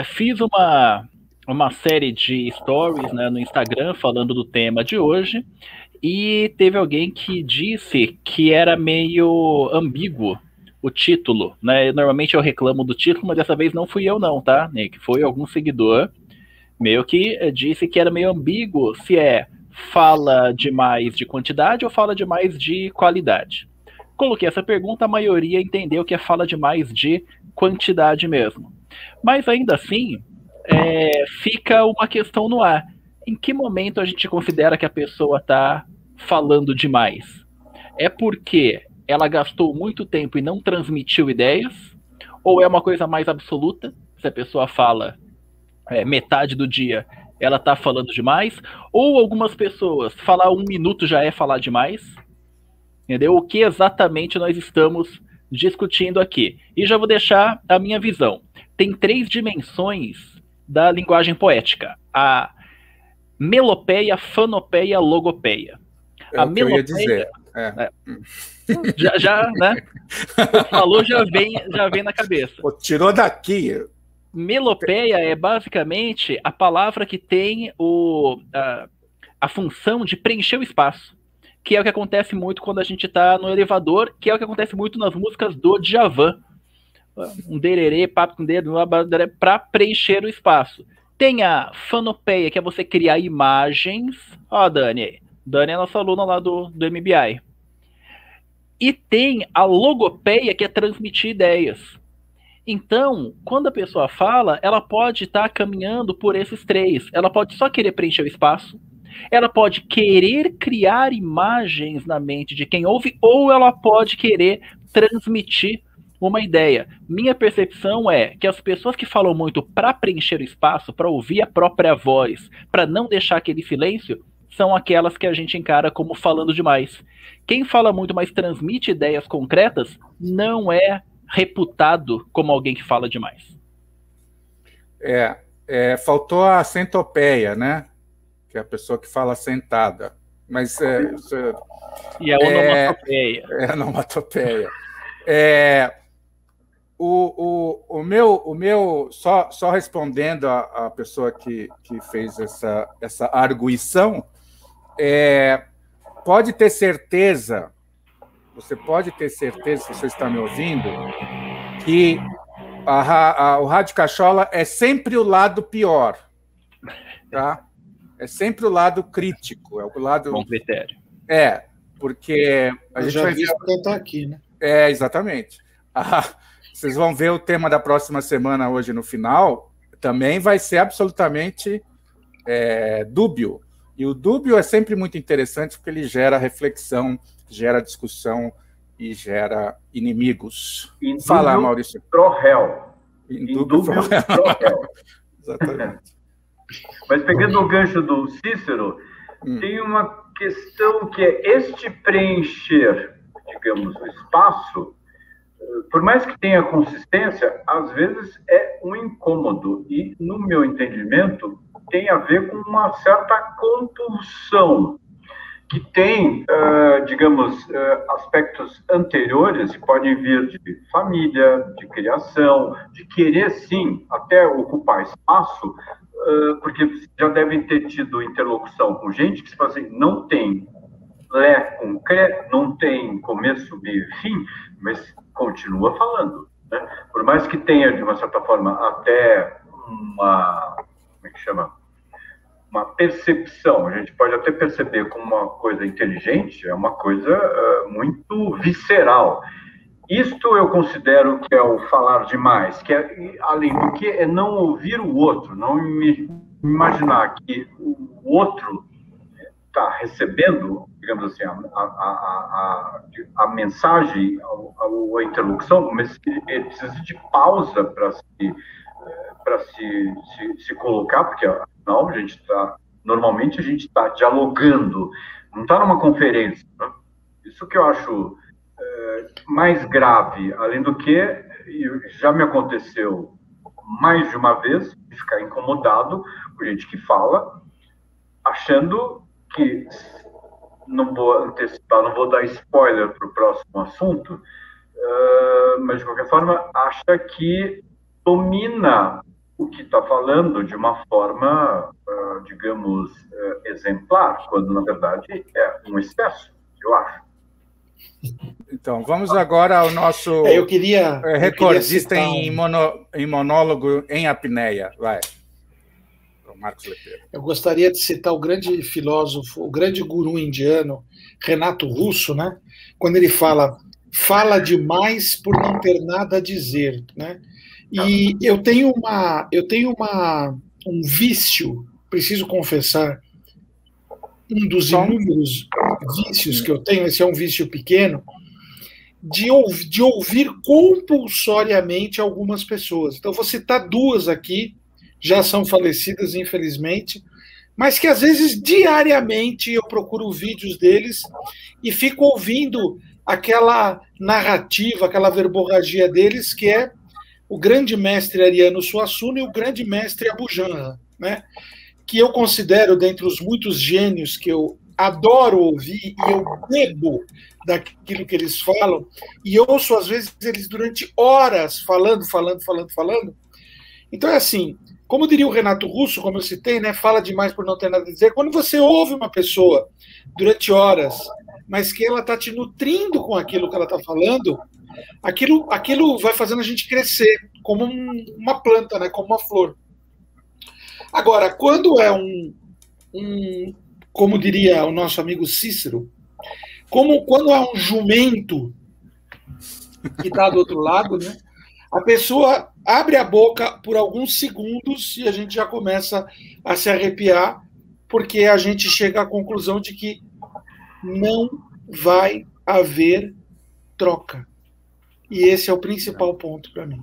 Fiz uma série de stories, né, no Instagram falando do tema de hoje, e teve alguém que disse que era meio ambíguo o título, né? Normalmente eu reclamo do título, mas dessa vez não fui eu não, tá, Nick? Foi algum seguidor meio que disse que era meio ambíguo se fala demais de quantidade ou fala demais de qualidade. Coloquei essa pergunta, a maioria entendeu que fala demais de quantidade mesmo. Mas ainda assim, fica uma questão no ar. Em que momento a gente considera que a pessoa está falando demais? É porque ela gastou muito tempo e não transmitiu ideias? Ou é uma coisa mais absoluta? Se a pessoa fala metade do dia, ela está falando demais? Ou algumas pessoas, falar 1 minuto já é falar demais? Entendeu? O que exatamente nós estamos discutindo aqui? E já vou deixar a minha visão. Tem 3 dimensões da linguagem poética: a melopeia, fanopeia, logopeia. A melopeia, que eu ia dizer. Né? Falou, já vem na cabeça. Pô, tirou daqui. Melopeia é basicamente a palavra que tem a função de preencher o espaço, que é o que acontece muito quando a gente está no elevador, que é o que acontece muito nas músicas do Djavan. Um dererê, papo com dedo, para preencher o espaço. Tem a fanopeia, que é você criar imagens. Ó, Dani é nossa aluna lá do MBI. E tem a logopeia, que é transmitir ideias. Então, quando a pessoa fala, ela pode estar caminhando por esses 3. Ela pode só querer preencher o espaço, ela pode querer criar imagens na mente de quem ouve, ou ela pode querer transmitir uma ideia. Minha percepção é que as pessoas que falam muito para preencher o espaço, para ouvir a própria voz, para não deixar aquele silêncio, são aquelas que a gente encara como falando demais. Quem fala muito, mas transmite ideias concretas, não é reputado como alguém que fala demais. Faltou a centopeia, né? Que é a pessoa que fala sentada. Mas e a onomatopeia. A onomatopeia. O meu só respondendo a pessoa que fez essa arguição, pode ter certeza, você pode ter certeza, se você está me ouvindo, que o Rádio Cachola é sempre o lado pior, tá? É sempre o lado crítico, é o lado... Bom critério. Porque a gente já vai vi cantar aqui, né? Exatamente. Vocês vão ver o tema da próxima semana hoje no final, também vai ser absolutamente dúbio. E o dúbio é sempre muito interessante porque ele gera reflexão, gera discussão e gera inimigos. Fala, Maurício. Pro réu. Em dúbio pro réu. Exatamente. Mas pegando o gancho do Cícero, tem uma questão que é este preencher, digamos, o espaço, por mais que tenha consistência, às vezes é um incômodo. E, no meu entendimento, tem a ver com uma certa compulsão, que tem, digamos, aspectos anteriores, que podem vir de família, de criação, de querer, sim, até ocupar espaço, porque já devem ter tido interlocução com gente que se fala assim, não tem lé com cré, não tem começo, meio e fim, mas continua falando, né? Por mais que tenha, de uma certa forma, até uma... como é que chama? Uma percepção, a gente pode até perceber como uma coisa inteligente, é uma coisa muito visceral. Isto eu considero que é o falar demais, que é, além do que, é não ouvir o outro, não imaginar que o outro está recebendo, digamos assim, a mensagem, a interlocução, mas ele precisa de pausa para se colocar, porque afinal normalmente a gente está dialogando, não está numa conferência, né? Isso que eu acho mais grave, além do que já me aconteceu mais de uma vez de ficar incomodado com gente que fala, achando que, não vou antecipar, não vou dar spoiler para o próximo assunto, mas de qualquer forma acha que domina o que está falando de uma forma, digamos, exemplar, quando, na verdade, é um excesso, eu acho. Então, vamos agora ao nosso recordista em monólogo em apneia. Vai, o Marcos Lepera. Eu gostaria de citar o grande filósofo, o grande guru indiano, Renato Russo, né? Quando ele fala demais por não ter nada a dizer, né? E eu tenho um vício, preciso confessar, um dos inúmeros vícios que eu tenho, esse é um vício pequeno, de ouvir compulsoriamente algumas pessoas. Então, vou citar duas aqui, já são falecidas, infelizmente, mas que às vezes diariamente eu procuro vídeos deles e fico ouvindo aquela narrativa, aquela verborragia deles, que é o grande mestre Ariano Suassuna e o grande mestre Abu Janra, né? Que eu considero, dentre os muitos gênios que eu adoro ouvir, e eu bebo daquilo que eles falam, e ouço, às vezes, eles durante horas falando. Então, é assim, como diria o Renato Russo, como eu citei, né, fala demais por não ter nada a dizer. Quando você ouve uma pessoa durante horas, mas que ela está te nutrindo com aquilo que ela está falando, aquilo vai fazendo a gente crescer, como uma planta, né, como uma flor. Agora, quando é como diria o nosso amigo Cícero, quando é um jumento que está do outro lado, né, a pessoa abre a boca por alguns segundos e a gente já começa a se arrepiar, porque a gente chega à conclusão de que não vai haver troca. E esse é o principal ponto para mim.